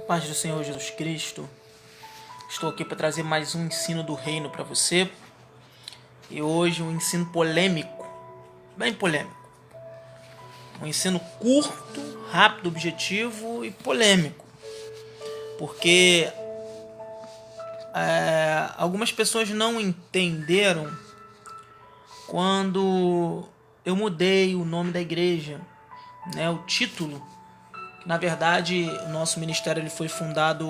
Paz do Senhor Jesus Cristo. Estou aqui para trazer mais um ensino do reino para você. E hoje um ensino polêmico, bem polêmico. Um ensino curto, rápido, objetivo e polêmico. Porque algumas pessoas não entenderam quando eu mudei o nome da igreja, né? O título. Na verdade, o nosso ministério ele foi fundado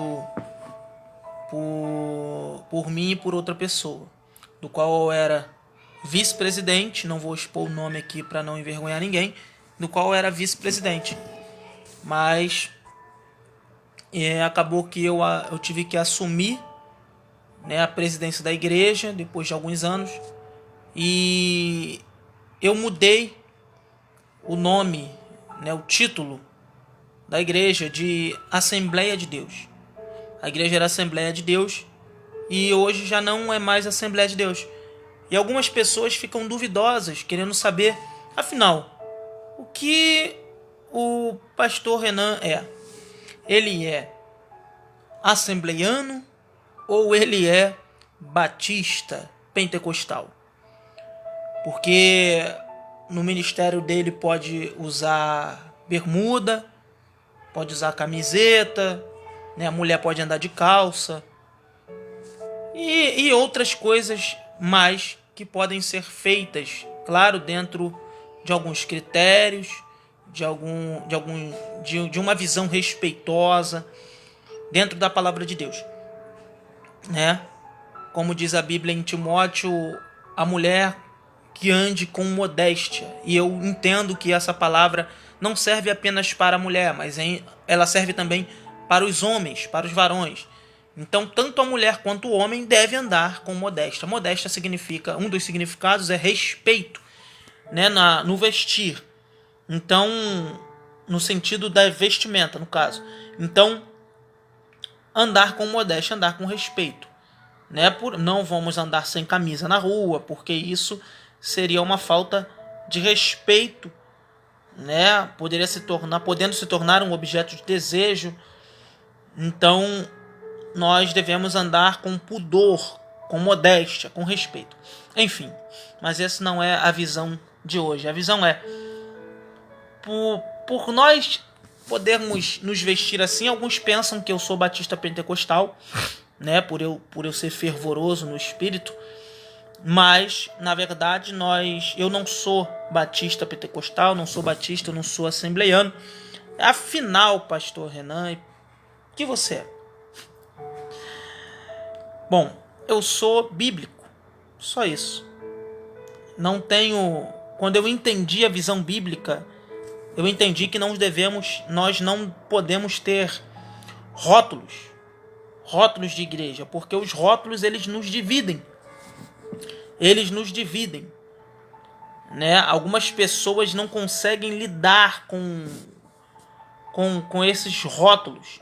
por mim e por outra pessoa, do qual eu era vice-presidente. Não vou expor o nome aqui para não envergonhar ninguém, do qual eu era vice-presidente. Mas acabou que eu tive que assumir, né, a presidência da igreja depois de alguns anos, e eu mudei o nome, né, o título da igreja de Assembleia de Deus. A igreja era Assembleia de Deus e hoje já não é mais Assembleia de Deus. E algumas pessoas ficam duvidosas, querendo saber, afinal, o que o pastor Renan é? Ele é assembleiano ou ele é batista pentecostal? Porque no ministério dele pode usar bermuda, pode usar camiseta, né? A mulher pode andar de calça e outras coisas mais que podem ser feitas, claro, dentro de alguns critérios, de uma visão respeitosa dentro da palavra de Deus, né? Como diz a Bíblia em Timóteo, a mulher que ande com modéstia. E eu entendo que essa palavra não serve apenas para a mulher, mas ela serve também para os homens, para os varões. Então, tanto a mulher quanto o homem deve andar com modéstia. Modéstia significa, um dos significados é respeito, né, no vestir. Então, no sentido da vestimenta, no caso. Então, andar com modéstia, andar com respeito, né? Não vamos andar sem camisa na rua, porque isso seria uma falta de respeito, né? Podendo se tornar um objeto de desejo. Então, nós devemos andar com pudor, com modéstia, com respeito. Enfim, mas essa não é a visão de hoje. A visão é, por nós podermos nos vestir assim, alguns pensam que eu sou batista pentecostal, né? Por eu ser fervoroso no espírito. Mas, na verdade, eu não sou batista pentecostal, não sou batista, não sou assembleiano. Afinal, pastor Renan, o que você é? Bom, eu sou bíblico, só isso. Não tenho... Quando eu entendi a visão bíblica, eu entendi que nós não podemos ter rótulos de igreja, porque os rótulos eles nos dividem. Né? Algumas pessoas não conseguem lidar com esses rótulos,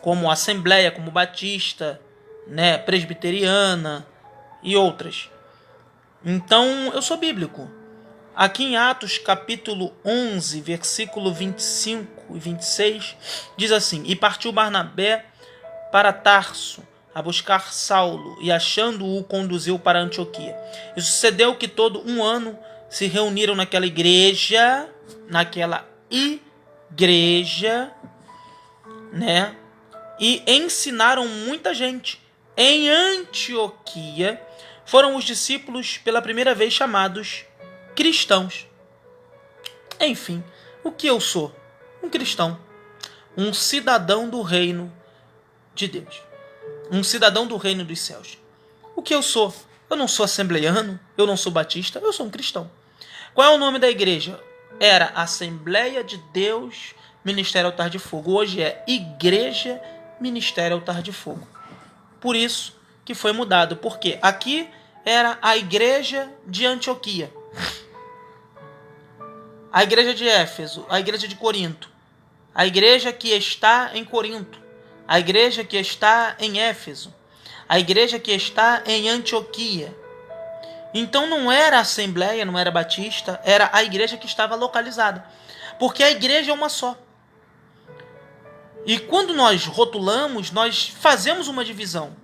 como Assembleia, como Batista, né? Presbiteriana e outras. Então, eu sou bíblico. Aqui em Atos capítulo 11, versículo 25 e 26, diz assim: E partiu Barnabé para Tarso a buscar Saulo, e achando-o conduziu para Antioquia. E sucedeu que todo um ano se reuniram naquela igreja, né? E ensinaram muita gente. Em Antioquia foram os discípulos pela primeira vez chamados cristãos. Enfim, o que eu sou? Um cristão, um cidadão do reino de Deus, um cidadão do reino dos céus. O que eu sou? Eu não sou assembleiano, eu não sou batista, eu sou um cristão. Qual é o nome da igreja? Era Assembleia de Deus Ministério Altar de Fogo. Hoje é Igreja Ministério Altar de Fogo. Por isso que foi mudado, porque aqui era a igreja de Antioquia, a igreja de Éfeso, a igreja de Corinto, a igreja que está em Corinto, a igreja que está em Éfeso, a igreja que está em Antioquia. Então não era Assembleia, não era Batista, era a igreja que estava localizada. Porque a igreja é uma só. E quando nós rotulamos, nós fazemos uma divisão.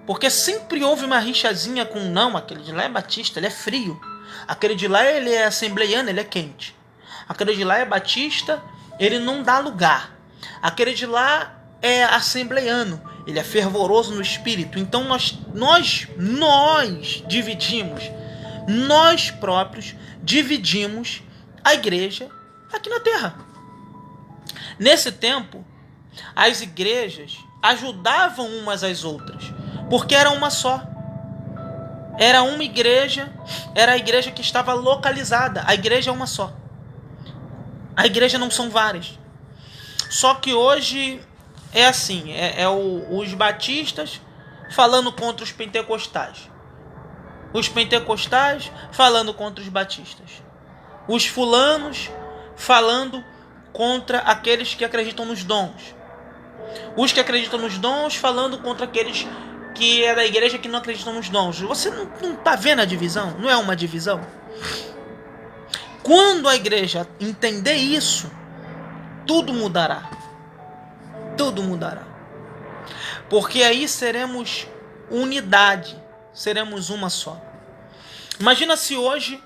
Porque sempre houve uma rixazinha com, não, aquele de lá é batista, ele é frio. Aquele de lá ele é assembleiano, ele é quente. Aquele de lá é batista, ele não dá lugar. Aquele de lá é assembleiano, ele é fervoroso no espírito. Então nós dividimos, nós próprios dividimos a igreja aqui na terra. Nesse tempo, as igrejas ajudavam umas às outras, porque era uma só. Era uma igreja, era a igreja que estava localizada. A igreja é uma só. A igreja não são várias. Só que hoje é assim, os batistas falando contra os pentecostais. Os pentecostais falando contra os batistas. Os fulanos falando contra aqueles que acreditam nos dons. Os que acreditam nos dons falando contra aqueles que é da igreja que não acreditam nos dons. Você não está vendo a divisão? Não é uma divisão? Quando a igreja entender isso, tudo mudará. Tudo mudará. Porque aí seremos unidade. Seremos uma só. Imagina se hoje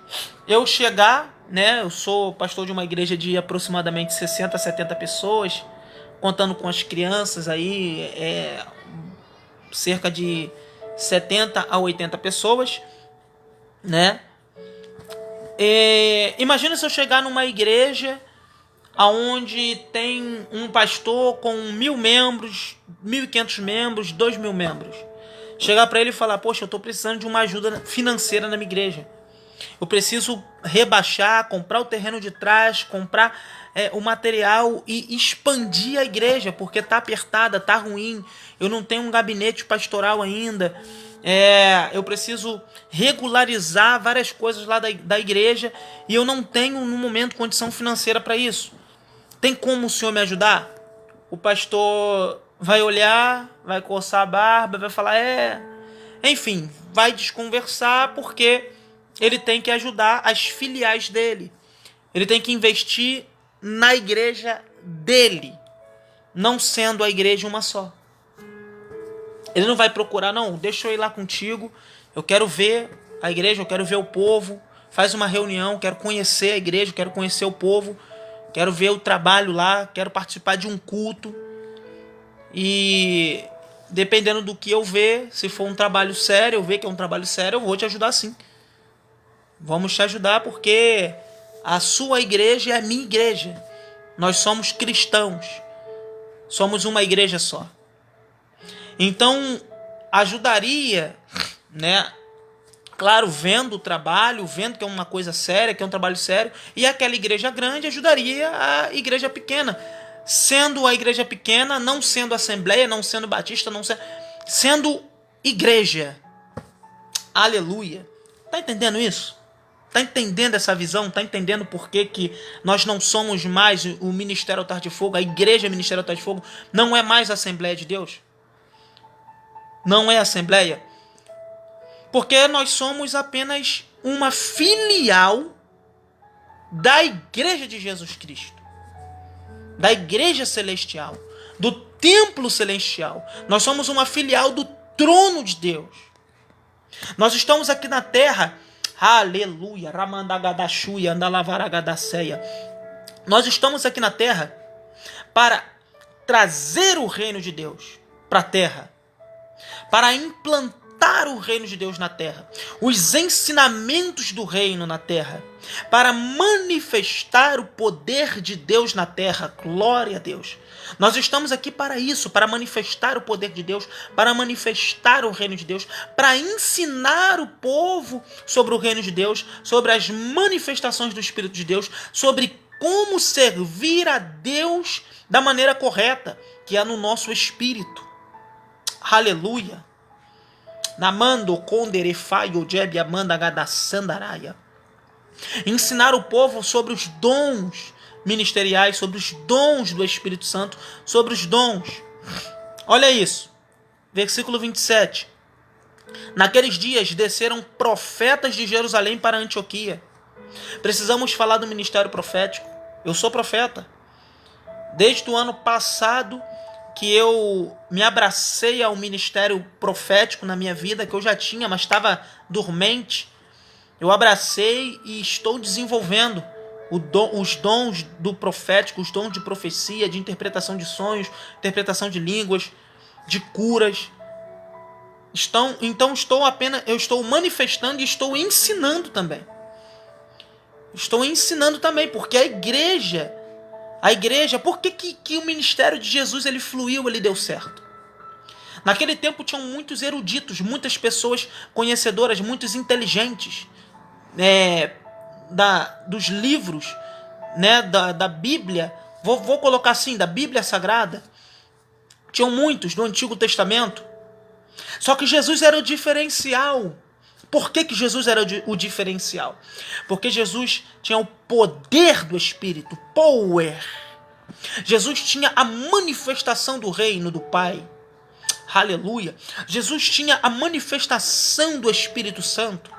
eu chegar, né? Eu sou pastor de uma igreja de aproximadamente 60, 70 pessoas, contando com as crianças aí, cerca de 70 a 80 pessoas, né? Imagina se eu chegar numa igreja onde tem um pastor com 1.000 membros, 1.500 membros, 2.000 membros. Chegar para ele e falar, poxa, eu estou precisando de uma ajuda financeira na minha igreja. Eu preciso rebaixar, comprar o terreno de trás, comprar o material e expandir a igreja, porque está apertada, está ruim. Eu não tenho um gabinete pastoral ainda. Eu preciso regularizar várias coisas lá da igreja e eu não tenho, no momento, condição financeira para isso. Tem como o senhor me ajudar? O pastor vai olhar, vai coçar a barba, vai falar, enfim, vai desconversar porque ele tem que ajudar as filiais dele. Ele tem que investir na igreja dele, não sendo a igreja uma só. Ele não vai procurar, não, deixa eu ir lá contigo, eu quero ver a igreja, eu quero ver o povo, faz uma reunião, quero conhecer a igreja, quero conhecer o povo, quero ver o trabalho lá, quero participar de um culto. E dependendo do que eu ver, se for um trabalho sério, eu ver que é um trabalho sério, eu vou te ajudar sim. Vamos te ajudar porque a sua igreja é a minha igreja. Nós somos cristãos. Somos uma igreja só. Então, ajudaria, né? Claro, vendo o trabalho, vendo que é uma coisa séria, que é um trabalho sério. E aquela igreja grande ajudaria a igreja pequena. Sendo a igreja pequena, não sendo assembleia, não sendo batista, sendo igreja. Aleluia. Tá entendendo isso? Tá entendendo essa visão? Tá entendendo por que nós não somos mais o Ministério Altar de Fogo, a igreja Ministério Altar de Fogo não é mais a Assembleia de Deus? Não é assembleia? Porque nós somos apenas uma filial da igreja de Jesus Cristo. Da igreja celestial, do templo celestial. Nós somos uma filial do trono de Deus. Nós estamos aqui na terra, aleluia, ramandagadashuia, andalavaragadaceia. Nós estamos aqui na terra para trazer o reino de Deus para a terra, para implantar o reino de Deus na terra, os ensinamentos do reino na terra, para manifestar o poder de Deus na terra. Glória a Deus. Nós estamos aqui para isso, para manifestar o poder de Deus, para manifestar o reino de Deus, para ensinar o povo sobre o reino de Deus, sobre as manifestações do Espírito de Deus, sobre como servir a Deus da maneira correta, que é no nosso espírito. Aleluia. Namando konderefaio jeb amanda gadasandaraia. Ensinar o povo sobre os dons ministeriais, sobre os dons do Espírito Santo, sobre os dons. Olha isso. Versículo 27. Naqueles dias desceram profetas de Jerusalém para Antioquia. Precisamos falar do ministério profético. Eu sou profeta. Desde o ano passado que eu me abracei ao ministério profético na minha vida, que eu já tinha, mas estava dormente. Eu abracei e estou desenvolvendo os dons do profético, os dons de profecia, de interpretação de sonhos, interpretação de línguas, de curas. Então eu estou manifestando e estou ensinando também. Estou ensinando também, porque a igreja, por que o ministério de Jesus ele fluiu, ele deu certo? Naquele tempo tinham muitos eruditos, muitas pessoas conhecedoras, muitos inteligentes, dos livros, da Bíblia, vou colocar assim, da Bíblia Sagrada. Tinham muitos do Antigo Testamento. Só que Jesus era o diferencial. Por que Jesus era o diferencial? Porque Jesus tinha o poder do Espírito, power. Jesus tinha a manifestação do reino do Pai. Aleluia. Jesus tinha a manifestação do Espírito Santo.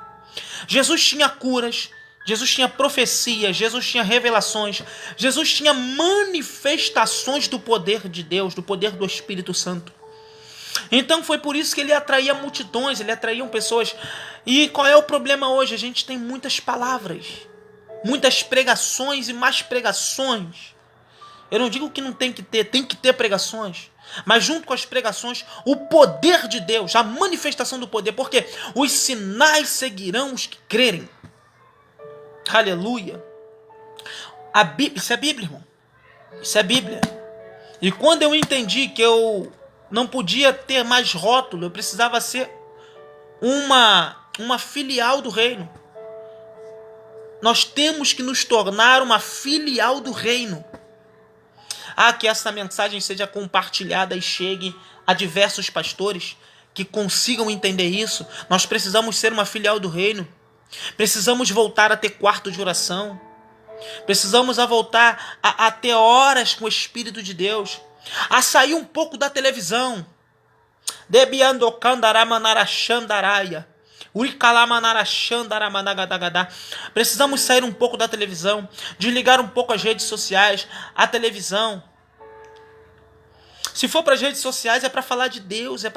Jesus tinha curas, Jesus tinha profecias, Jesus tinha revelações, Jesus tinha manifestações do poder de Deus, do poder do Espírito Santo. Então foi por isso que ele atraía multidões, ele atraía pessoas. E qual é o problema hoje? A gente tem muitas palavras, muitas pregações e mais pregações. Eu não digo que não tem que ter pregações. Mas junto com as pregações, o poder de Deus, a manifestação do poder. Porque os sinais seguirão os que crerem. Aleluia. Isso é Bíblia, irmão. Isso é Bíblia. E quando eu entendi que eu não podia ter mais rótulo, eu precisava ser uma filial do reino. Nós temos que nos tornar uma filial do reino. Que essa mensagem seja compartilhada e chegue a diversos pastores que consigam entender isso. Nós precisamos ser uma filial do reino. Precisamos voltar a ter quarto de oração. Precisamos voltar a ter horas com o Espírito de Deus. A sair um pouco da televisão. Precisamos sair um pouco da televisão, desligar um pouco as redes sociais, a televisão. Se for para as redes sociais é para falar de Deus, é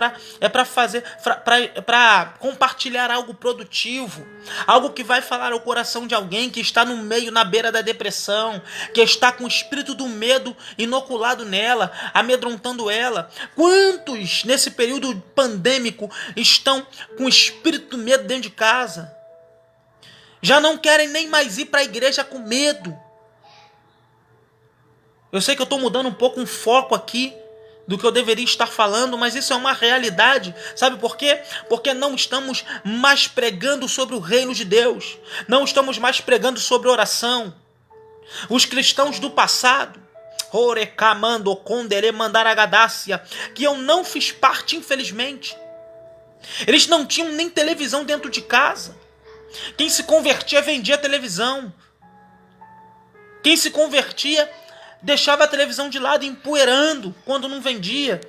para compartilhar algo produtivo, algo que vai falar ao coração de alguém que está na beira da depressão, que está com o espírito do medo inoculado nela, amedrontando ela. Quantos nesse período pandêmico estão com o espírito do medo dentro de casa? Já não querem nem mais ir para a igreja com medo. Eu sei que eu estou mudando um pouco o foco aqui do que eu deveria estar falando, mas isso é uma realidade. Sabe por quê? Porque não estamos mais pregando sobre o reino de Deus. Não estamos mais pregando sobre oração. Os cristãos do passado, que eu não fiz parte, infelizmente, eles não tinham nem televisão dentro de casa. Quem se convertia vendia televisão. Quem se convertia deixava a televisão de lado empoeirando quando não vendia.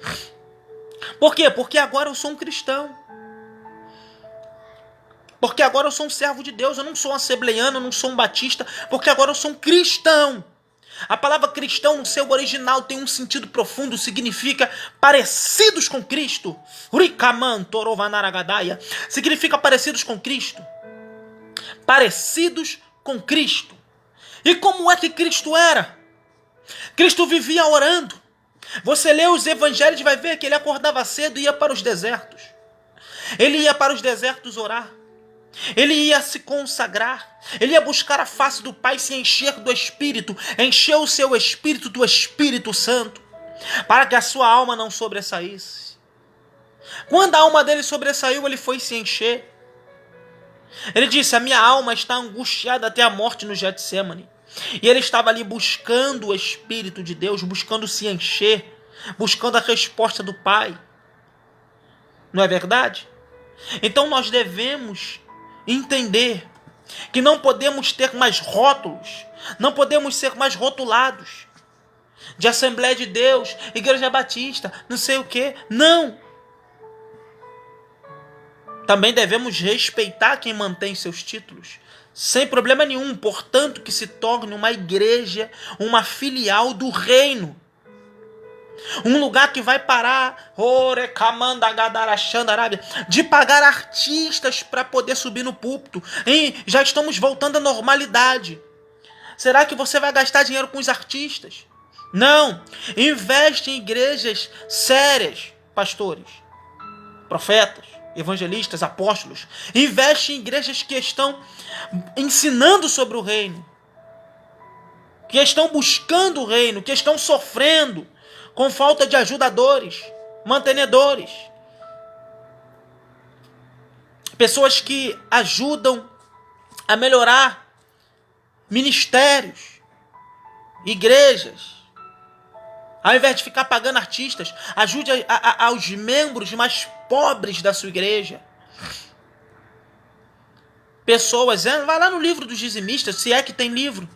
Por quê? Porque agora eu sou um cristão. Porque agora eu sou um servo de Deus. Eu não sou um assembleiano, eu não sou um batista. Porque agora eu sou um cristão. A palavra cristão no seu original tem um sentido profundo. Significa parecidos com Cristo. Significa parecidos com Cristo. Parecidos com Cristo. E como é que Cristo era? Cristo vivia orando. Você lê os evangelhos e vai ver que ele acordava cedo e ia para os desertos. Ele ia para os desertos orar. Ele ia se consagrar. Ele ia buscar a face do Pai, se encher do Espírito. Encher o seu Espírito do Espírito Santo. Para que a sua alma não sobressaísse. Quando a alma dele sobressaiu, ele foi se encher. Ele disse: a minha alma está angustiada até a morte no Getsêmani. E ele estava ali buscando o Espírito de Deus, buscando se encher, buscando a resposta do Pai. Não é verdade? Então nós devemos entender que não podemos ter mais rótulos, não podemos ser mais rotulados de Assembleia de Deus, Igreja Batista, não sei o quê. Não! Também devemos respeitar quem mantém seus títulos, sem problema nenhum. Portanto, que se torne uma igreja, uma filial do reino. Um lugar que vai parar de pagar artistas para poder subir no púlpito. E já estamos voltando à normalidade. Será que você vai gastar dinheiro com os artistas? Não. Investe em igrejas sérias, pastores, profetas, evangelistas, apóstolos. Investe em igrejas que estão ensinando sobre o reino, que estão buscando o reino, que estão sofrendo com falta de ajudadores, mantenedores. Pessoas que ajudam a melhorar ministérios, igrejas. Ao invés de ficar pagando artistas, ajude aos membros mais pobres da sua igreja. Pessoas, vai lá no livro dos dizimistas, se é que tem livro,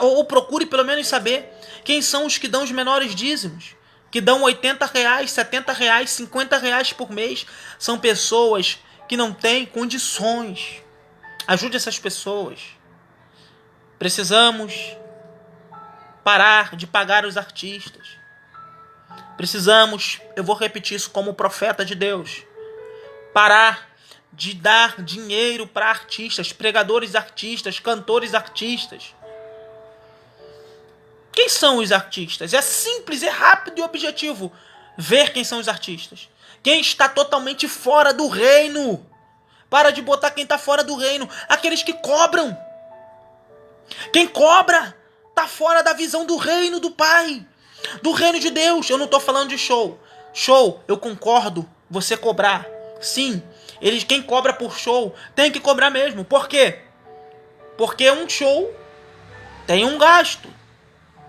ou procure pelo menos saber quem são os que dão os menores dízimos, que dão R$80, R$70, R$50 por mês. São pessoas que não têm condições. Ajude essas pessoas. Precisamos parar de pagar os artistas. Precisamos, eu vou repetir isso como profeta de Deus, parar de dar dinheiro para artistas, pregadores artistas, cantores artistas. Quem são os artistas? É simples, é rápido e objetivo ver quem são os artistas. Quem está totalmente fora do reino. Para de botar quem está fora do reino. Aqueles que cobram. Quem cobra está fora da visão do reino do Pai, do reino de Deus. Eu não estou falando de show. Show, eu concordo, você cobrar. Sim, quem cobra por show tem que cobrar mesmo. Por quê? Porque um show tem um gasto.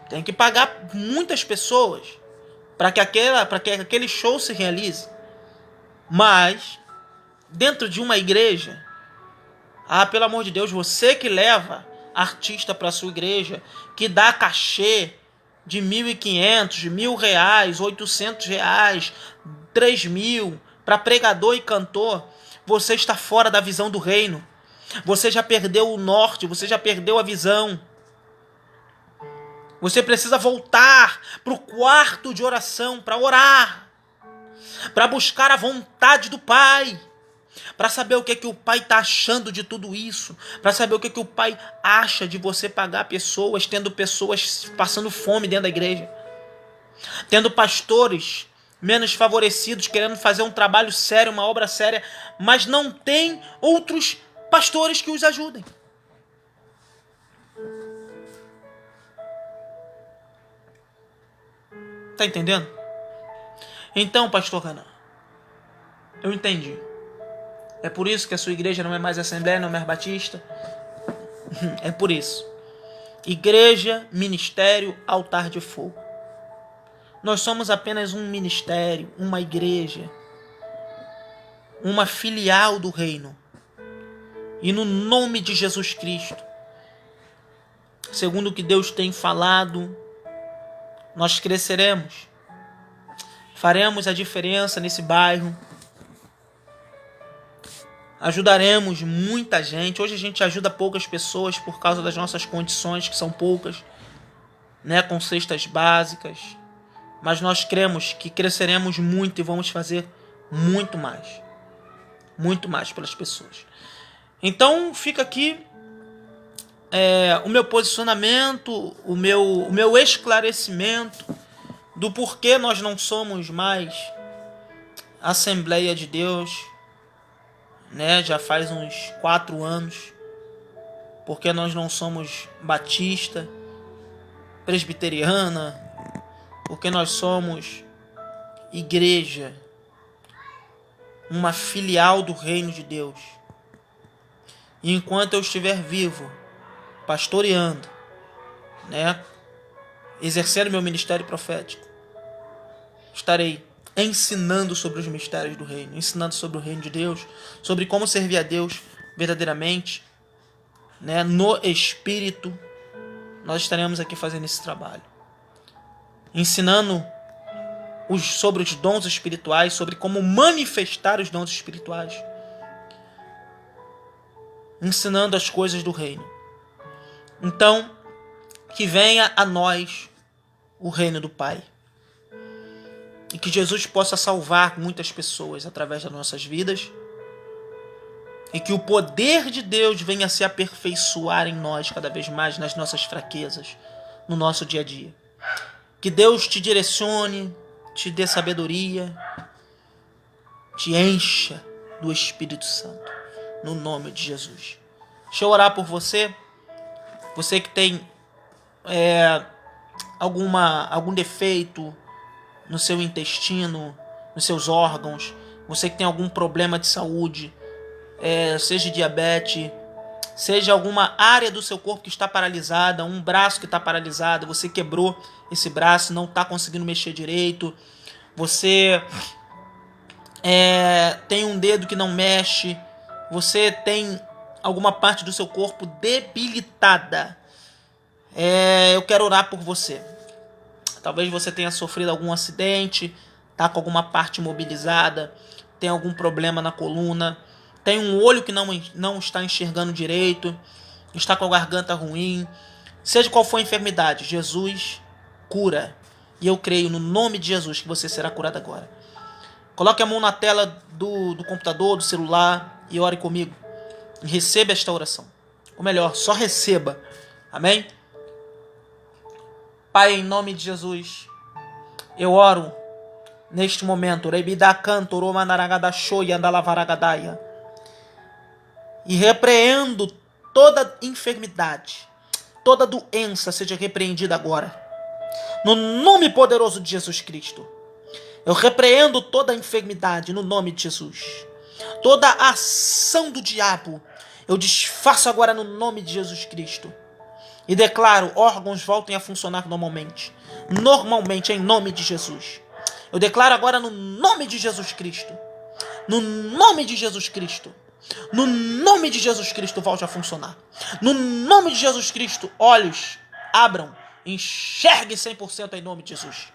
Tem que pagar muitas pessoas para que aquele show se realize. Mas, dentro de uma igreja, pelo amor de Deus, você que leva artista para sua igreja, que dá cachê de R$1.500, de R$1.000, R$800, R$3.000 para pregador e cantor, você está fora da visão do reino. Você já perdeu o norte, você já perdeu a visão. Você precisa voltar para o quarto de oração, para orar, para buscar a vontade do Pai, para saber o que o Pai está achando de tudo isso, para saber o que o Pai acha de você pagar pessoas, tendo pessoas passando fome dentro da igreja, tendo pastores menos favorecidos, querendo fazer um trabalho sério, uma obra séria, mas não tem outros pastores que os ajudem. Tá entendendo? Então, pastor Renan, eu entendi. É por isso que a sua igreja não é mais Assembleia, não é mais Batista. É por isso. Igreja, ministério, altar de fogo. Nós somos apenas um ministério, uma igreja, uma filial do reino. E no nome de Jesus Cristo, segundo o que Deus tem falado, nós cresceremos. Faremos a diferença nesse bairro. Ajudaremos muita gente. Hoje a gente ajuda poucas pessoas por causa das nossas condições, que são poucas, né, com cestas básicas. Mas nós cremos que cresceremos muito e vamos fazer muito mais pelas pessoas. Então fica aqui o meu posicionamento, o meu esclarecimento do porquê nós não somos mais Assembleia de Deus, né? Já faz uns 4 anos. Porque nós não somos batista, presbiteriana, porque nós somos igreja, uma filial do reino de Deus. E enquanto eu estiver vivo, pastoreando, né, exercendo meu ministério profético, estarei ensinando sobre os mistérios do reino, ensinando sobre o reino de Deus, sobre como servir a Deus verdadeiramente, né, no Espírito. Nós estaremos aqui fazendo esse trabalho, ensinando sobre os dons espirituais, sobre como manifestar os dons espirituais, ensinando as coisas do reino. Então, que venha a nós o reino do Pai. que Jesus possa salvar muitas pessoas através das nossas vidas. E que o poder de Deus venha se aperfeiçoar em nós cada vez mais nas nossas fraquezas, no nosso dia a dia. Que Deus te direcione, te dê sabedoria, te encha do Espírito Santo, no nome de Jesus. Deixa eu orar por você. Você que tem algum defeito no seu intestino, nos seus órgãos, você que tem algum problema de saúde, seja diabetes, seja alguma área do seu corpo que está paralisada, um braço que está paralisado, você quebrou esse braço, não está conseguindo mexer direito, você tem um dedo que não mexe, você tem alguma parte do seu corpo debilitada, eu quero orar por você. Talvez você tenha sofrido algum acidente, está com alguma parte imobilizada, tem algum problema na coluna, tem um olho que não está enxergando direito, está com a garganta ruim. Seja qual for a enfermidade, Jesus cura. E eu creio no nome de Jesus que você será curado agora. Coloque a mão na tela do computador, do celular e ore comigo. E receba esta oração. Ou melhor, só receba. Amém? Pai, em nome de Jesus, eu oro neste momento. E repreendo toda enfermidade, toda doença seja repreendida agora. No nome poderoso de Jesus Cristo. Eu repreendo toda enfermidade no nome de Jesus. Toda ação do diabo eu desfaço agora no nome de Jesus Cristo. E declaro, órgãos voltem a funcionar normalmente. Normalmente, em nome de Jesus. Eu declaro agora no nome de Jesus Cristo. No nome de Jesus Cristo. No nome de Jesus Cristo, volte a funcionar. No nome de Jesus Cristo, olhos abram. Enxergue 100% em nome de Jesus.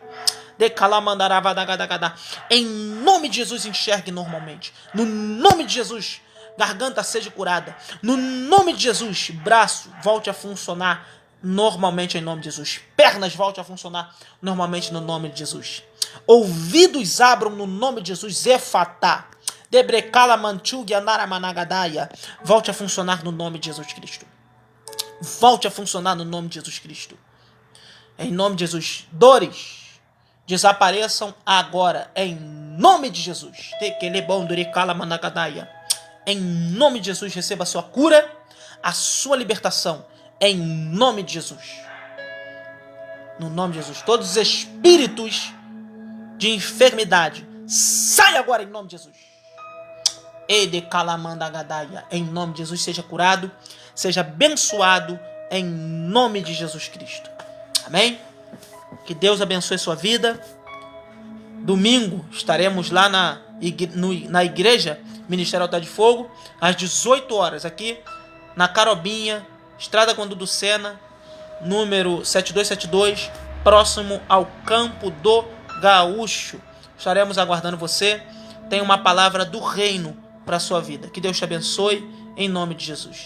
Em nome de Jesus, enxergue normalmente. No nome de Jesus, garganta seja curada. No nome de Jesus, braço volte a funcionar normalmente em nome de Jesus. Pernas volte a funcionar normalmente no nome de Jesus. Ouvidos abram no nome de Jesus. Efatá. Debrecala manchugia naramanagadaya. Volte a funcionar no nome de Jesus Cristo. Volte a funcionar no nome de Jesus Cristo. Em nome de Jesus. Dores desapareçam agora. Em nome de Jesus. Em nome de Jesus, receba a sua cura, a sua libertação. Em nome de Jesus. No nome de Jesus. Todos os espíritos de enfermidade, sai agora em nome de Jesus. Em nome de Jesus, seja curado, seja abençoado em nome de Jesus Cristo. Amém? Que Deus abençoe sua vida. Domingo estaremos lá na igreja Ministério Altar de Fogo, às 18 horas, aqui na Carobinha, Estrada Conduto Sena, número 7272, próximo ao Campo do Gaúcho. Estaremos aguardando você. Tem uma palavra do reino para a sua vida. Que Deus te abençoe, em nome de Jesus.